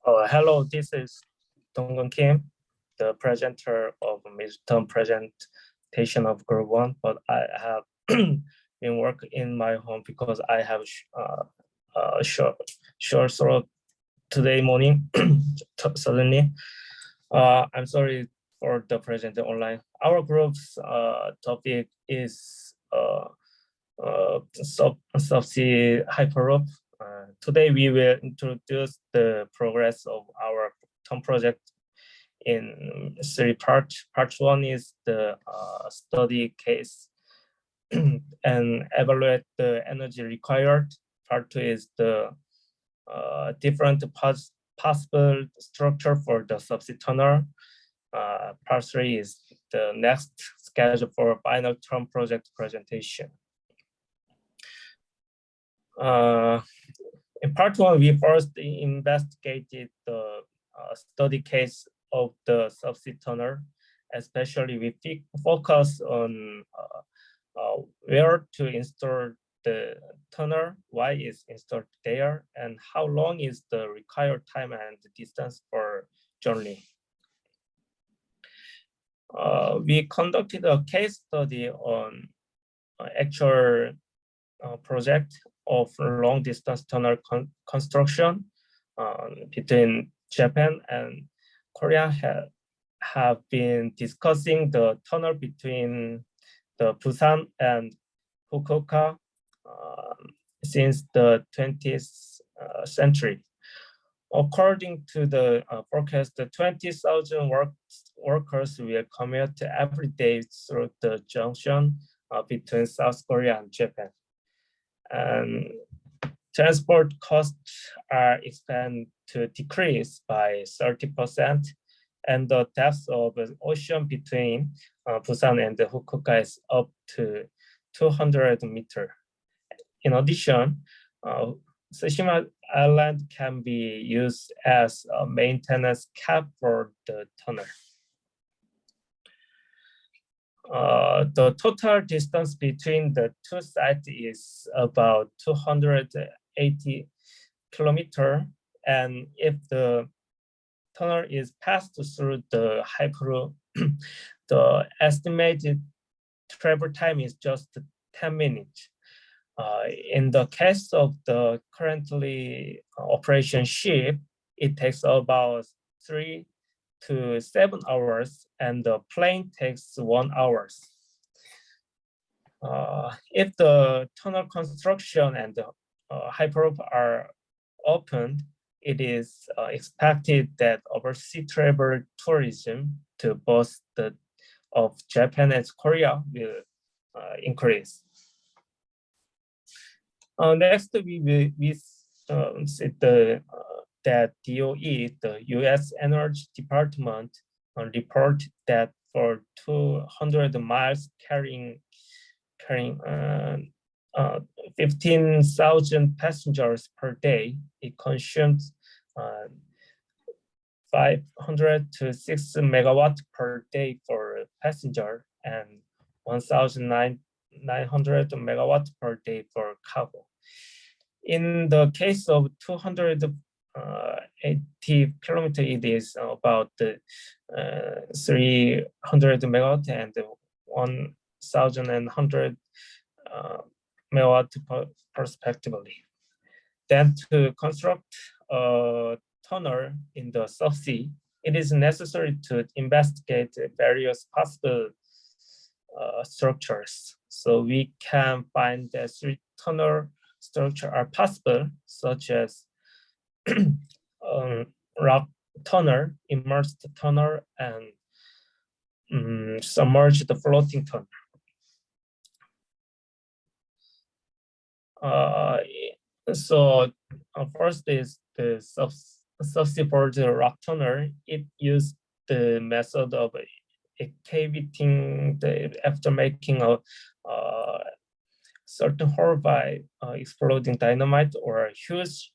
Hello, this is Donggun Kim, the presenter of midterm presentation of Group 1, but I have been working in my home because I have short throat today morning, suddenly. I'm sorry for the present online. Our group's topic is subsea hyperloop. Today we will introduce the progress of our term project in three parts. Part one is the study case and evaluate the energy required. Part two is the different possible structure for the subsea tunnel. Part three is the next schedule for final term project presentation. In part one, we first investigated the study case of the subsea tunnel, especially we focus on where to install the tunnel, why is installed there, and how long is the required time and distance for journey. We conducted a case study on actual project of long distance tunnel construction between Japan and Korea have been discussing the tunnel between the Busan and Fukuoka since the 20th century. According to the forecast, the 20,000 workers will commute every day through the junction between South Korea and Japan. And transport costs are expected to decrease by 30%, and the depth of the ocean between Busan and Fukuoka is up to 200 meters. In addition, Tsushima Island can be used as a maintenance cap for the tunnel. The total distance between the two sites is about 280 kilometers, and if the tunnel is passed through the hyperloop, the estimated travel time is just 10 minutes. In the case of the currently operation ship, it takes about 3 to 7 hours, and the plane takes 1 hour. If the tunnel construction and the hyperloop are opened, it is expected that overseas travel tourism to both of Japan and Korea will increase. Next, we see that DOE, the U.S. Energy Department, report that for 200 miles carrying 15,000 passengers per day, it consumes 500 to 6 megawatt per day for passenger and 1,900 megawatt per day for cargo. In the case of 280 kilometers, it is about 300 megawatt and 1,100 megawatt respectively. Then to construct a tunnel in the subsea, it is necessary to investigate various possible structures. So we can find that 3 tunnel structures are possible, such as rock tunnel, immersed tunnel, and submerged floating tunnel. First is the subsea for the rock tunnel. It used the method of excavating after making a certain hole by exploding dynamite or a huge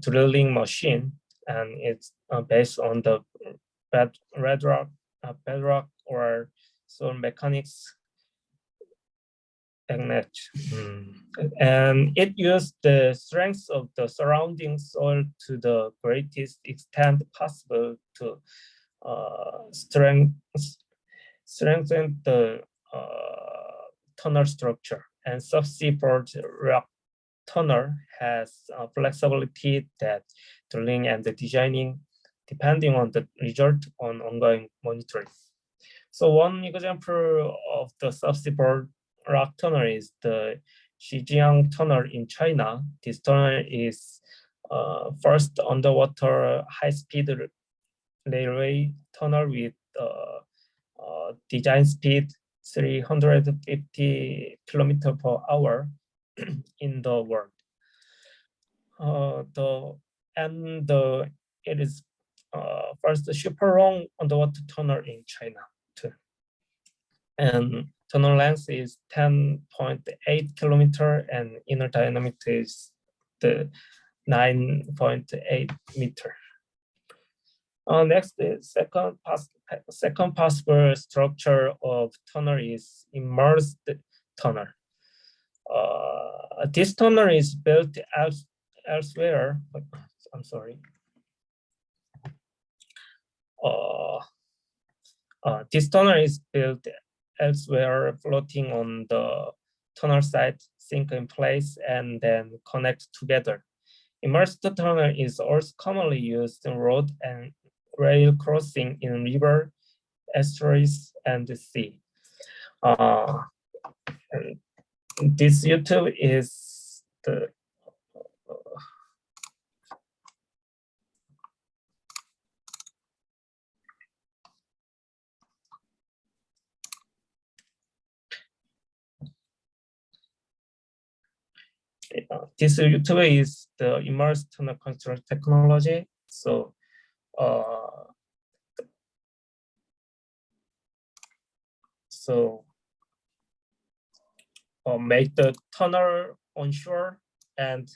drilling machine, and it's based on the bedrock or soil mechanics. And it used the strength of the surrounding soil to the greatest extent possible to strengthen the tunnel structure. And subsequent rock tunnel has flexibility that drilling and the designing depending on the result on ongoing monitoring. So one example of the subsequent rock tunnel is the Xinjiang Tunnel in China. This tunnel is first underwater high-speed railway tunnel with design speed 350 kilometers per hour in the world. It is first super long underwater tunnel in China too. And tunnel length is 10.8 kilometer and inner diameter is the 9.8 meter. Next, the second possible structure of tunnel is immersed tunnel. This tunnel is built elsewhere. I'm sorry. This tunnel is built elsewhere, floating on the tunnel site, sink in place, and then connect together. Immersed tunnel is also commonly used in road and rail crossing in river, estuaries, and the sea. And this YouTube is the this YouTube is the immersed tunnel construction technology. So make the tunnel onshore and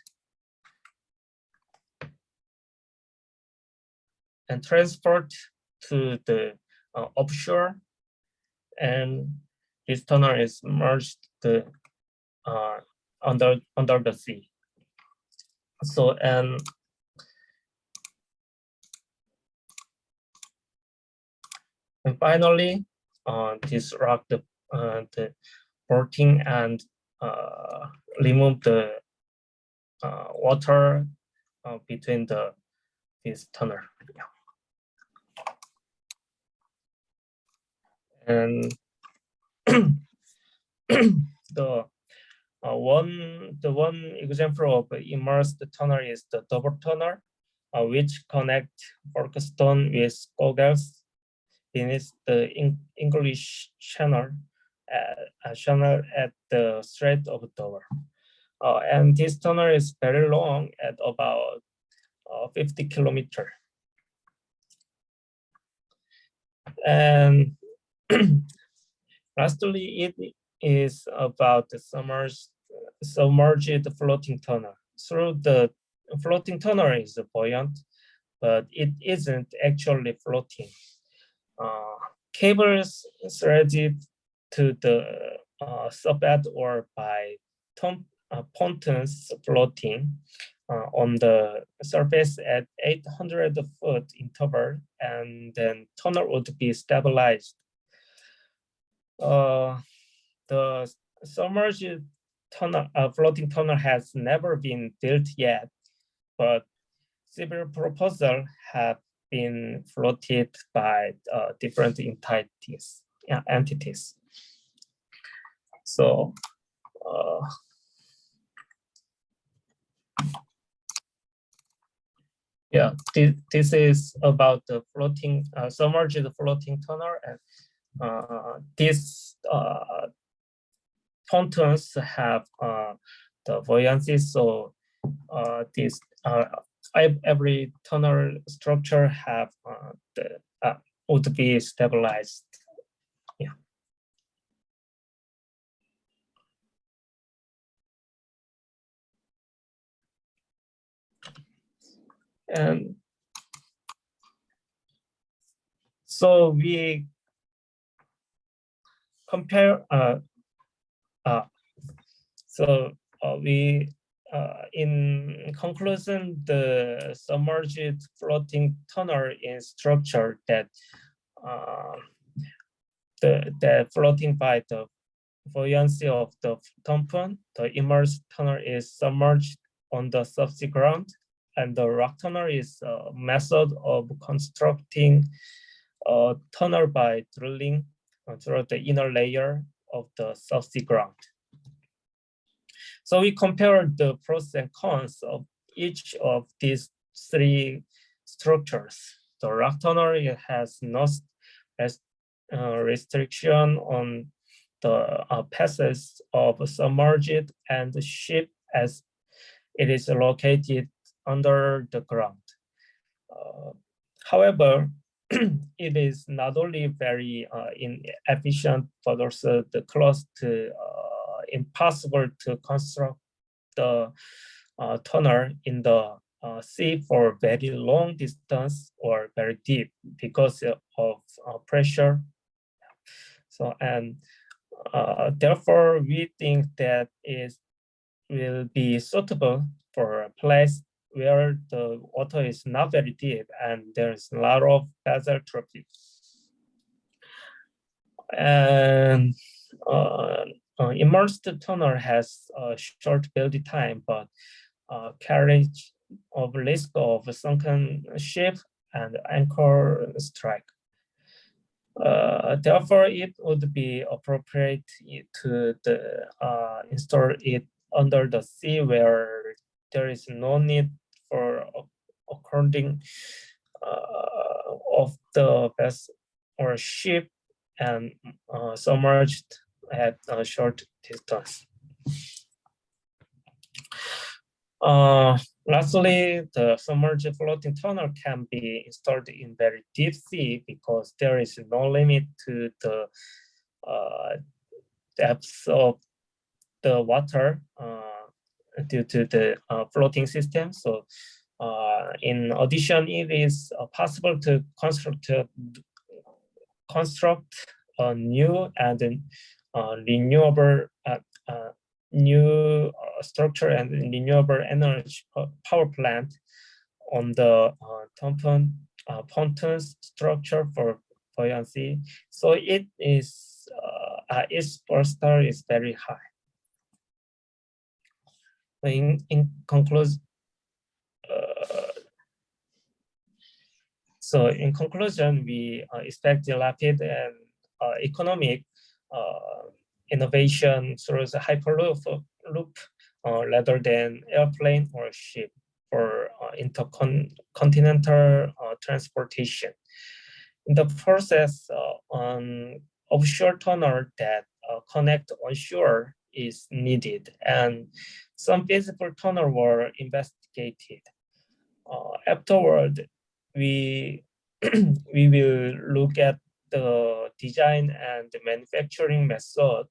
transport to the offshore, and this tunnel is merged under the sea. So and finally, this rock the porting and remove the water between this tunnel. And the one example of immersed tunnel is the double tunnel, which connect Folkestone with Goggles beneath the English Channel at the Strait of Dover. And this tunnel is very long at about 50 kilometers. And lastly, it is about the submerged floating tunnel. Through the floating tunnel is buoyant, but it isn't actually floating. Cables threaded to the subbed or by pontoons floating on the surface at 800 foot interval, and then tunnel would be stabilized. The submerged tunnel, floating tunnel has never been built yet, but several proposals have been floated by different entities. So yeah, this is about the submerged floating tunnel, and these pontoons have the buoyancy, so this every tunnel structure have would be stabilized. Yeah. And so we compare So in conclusion, the submerged floating tunnel is structure that the floating by the buoyancy of the tampon. The immersed tunnel is submerged on the subsea ground, and the rock tunnel is a method of constructing a tunnel by drilling through the inner layer of the subsea ground. So we compared the pros and cons of each of these three structures. The rock tunnel has no restriction on the passes of submerged and ship as it is located under the ground. However, it is not only very inefficient, but also close to impossible to construct the tunnel in the sea for very long distance or very deep because of pressure. So, and therefore we think that it will be suitable for a place where the water is not very deep and there's a lot of basaltropy. And immersed tunnel has a short build time, but carriage of risk of sunken ship and anchor strike. Therefore, it would be appropriate to install it under the sea where there is no need for according of the vessel or ship and submerged at a short distance. Lastly, the submerged floating tunnel can be installed in very deep sea because there is no limit to the depth of the water due to the floating system. So in addition, it is possible to construct a new and renewable new structure and renewable energy power plant on the pontoons structure for buoyancy. So it is its horsepower is very high. In conclusion, so in conclusion, we expect the rapid and economic innovation through the hyperloop rather than airplane or ship for intercontinental transportation. In the process, an offshore tunnel that connect onshore is needed, and some feasible tunnel were investigated. Afterward, we we will look at the design and the manufacturing method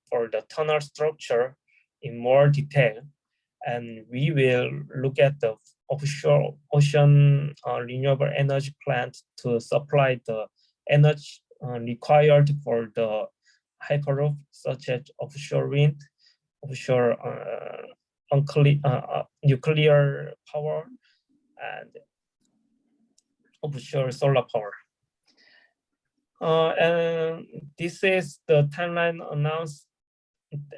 for the tunnel structure in more detail, and we will look at the offshore ocean renewable energy plant to supply the energy required for the hyperloop, such as offshore wind, offshore nuclear power, and offshore solar power. And this is the timeline announced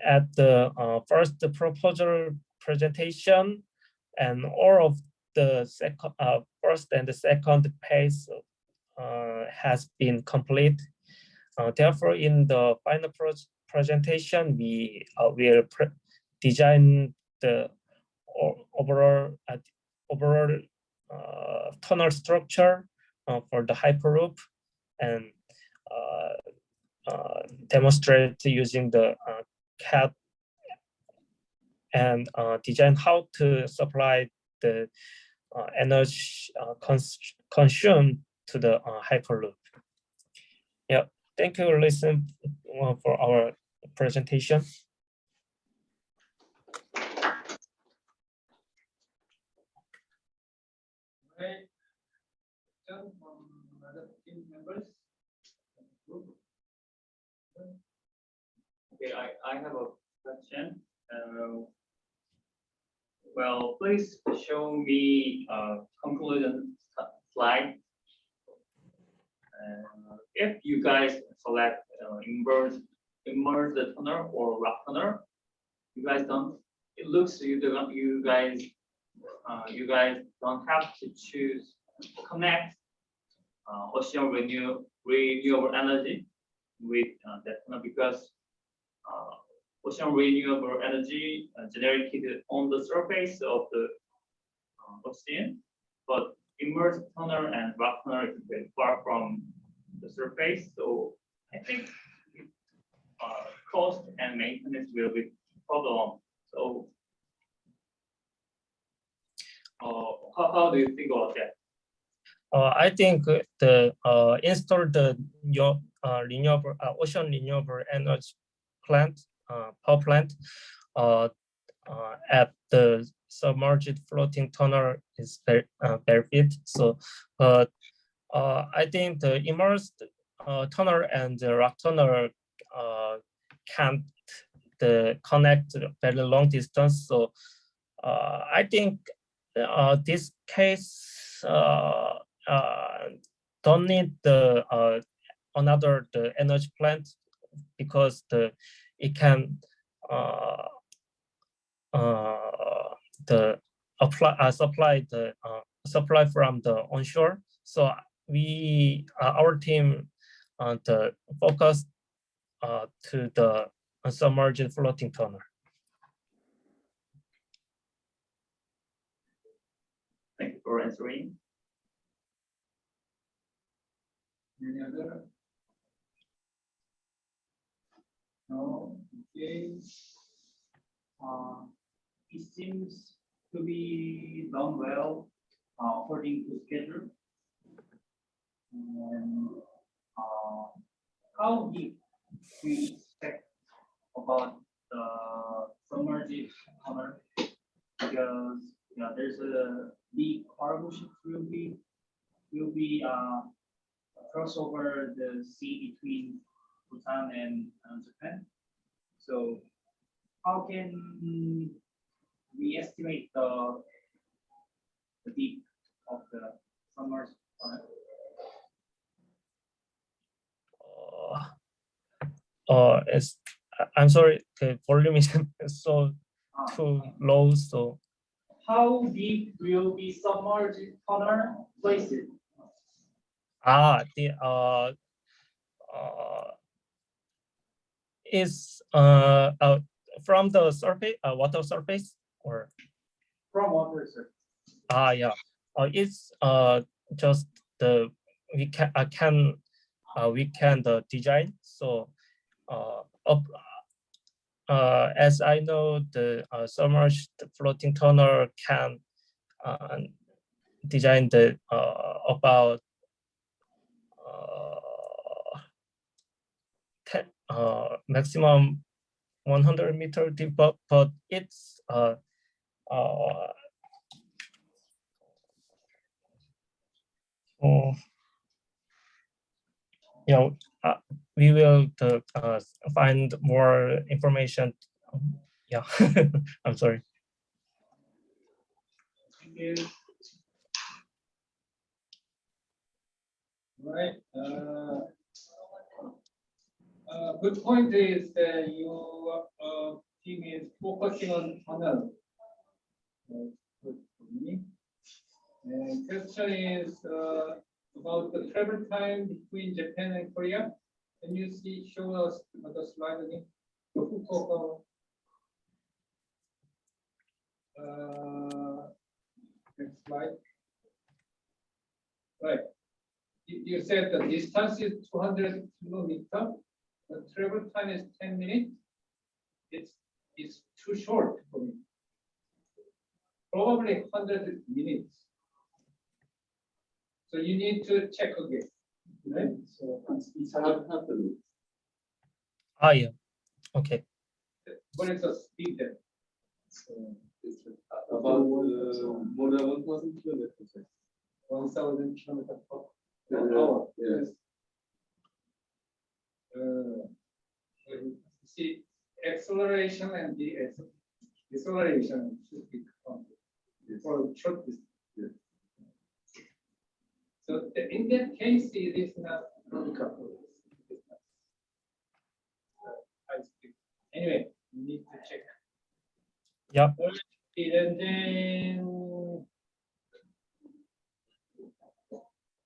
at the first proposal presentation, and all of the first and the second phase has been complete. Therefore, in the final presentation, we will design the overall tunnel structure for the hyperloop and demonstrate using the CAD and design how to supply the energy consumed to the hyperloop. Yeah, thank you for listening for our presentation. Okay, other team members. Okay, I have a question. Well, please show me conclusion slide. If you guys select immerse the tunnel or rock tunnel, you guys don't. It looks you guys don't have to choose connect ocean renewable energy with that tunnel because ocean renewable energy generated on the surface of the ocean, but immersed tunnel and rock tunnel is very far from the surface. So I think cost and maintenance will be problem. So how do you think about that? I think the install the renewable ocean renewable energy plant power plant at the submerged floating tunnel is very fit. So, I think the immersed tunnel and the rock tunnel can't connect very long distance. So, I think this case don't need the another the energy plant because it can the supply from the onshore. So our team the focus to the submerged floating tunnel. Thank you for answering. Any other? No. Okay. It seems to be done well according to schedule. How deep do you expect about the submerged tunnel? Because there's a big cargo ship will be cross over the sea between Bhutan and Japan. So how can we estimate the deep of the submerged tunnel? I'm sorry, the volume is so too low. So how deep will be submerged tunnel placed? Is from the surface, water surface, or From water surface. yeah, it's just the we can design. So as I know, the submerged floating tunnel can design the about 10, maximum 100-meter deep, but it's we will find more information. Yeah, I'm sorry. Thank you. Right. Good point is that your team is focusing on tunnel. Good for me. And question is about the travel time between Japan and Korea. Can you show us the slide again? The Fukuoka. Next slide. Right. You said the distance is 200 kilometers. The travel time is 10 minutes. It's too short for me. Probably 100 minutes. So you need to check again. Right? So it's happened. Yeah. Okay. What is the speed then? So it's about more than 1,000 kilometers. 1,000 kilometers per hour. Yes. See, acceleration and deceleration should be counted for short distance. So in that case, it is not economical. Anyway, we need to check. Yep. And then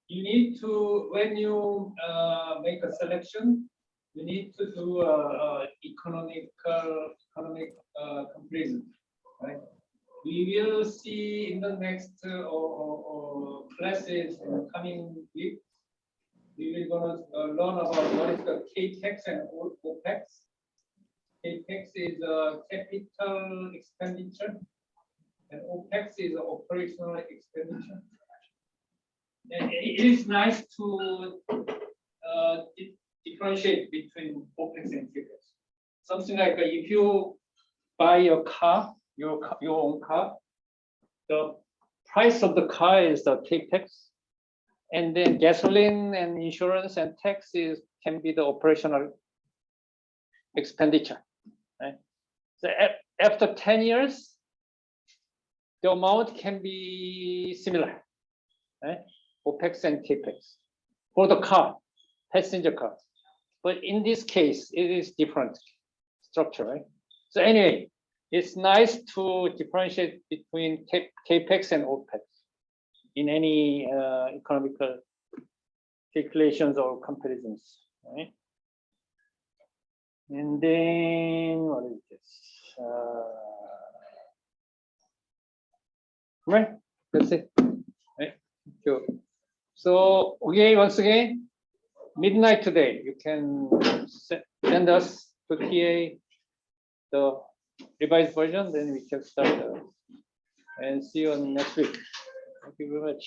you need to, when you make a selection, you need to do economic comparison, right? We will see in the next classes in the coming week. We will gonna learn about what is the capex and opex. Capex is capital expenditure, and opex is operational expenditure. And it is nice to differentiate between opex and capex. Something like if you buy a car, your own car, the price of the car is the capex, and then gasoline and insurance and taxes can be the operational expenditure. Right? So after 10 years, the amount can be similar, right? OPEX and CAPEX for the car, passenger car. But in this case, it is different structure, right? So anyway, it's nice to differentiate between CAPEX and OPEX in any economical calculations or comparisons, right? And then what is this? Right, that's it. Right. Thank you. So okay, once again, midnight today. You can send us to TA the revised version, then we can start. And see you on next week. Thank you very much.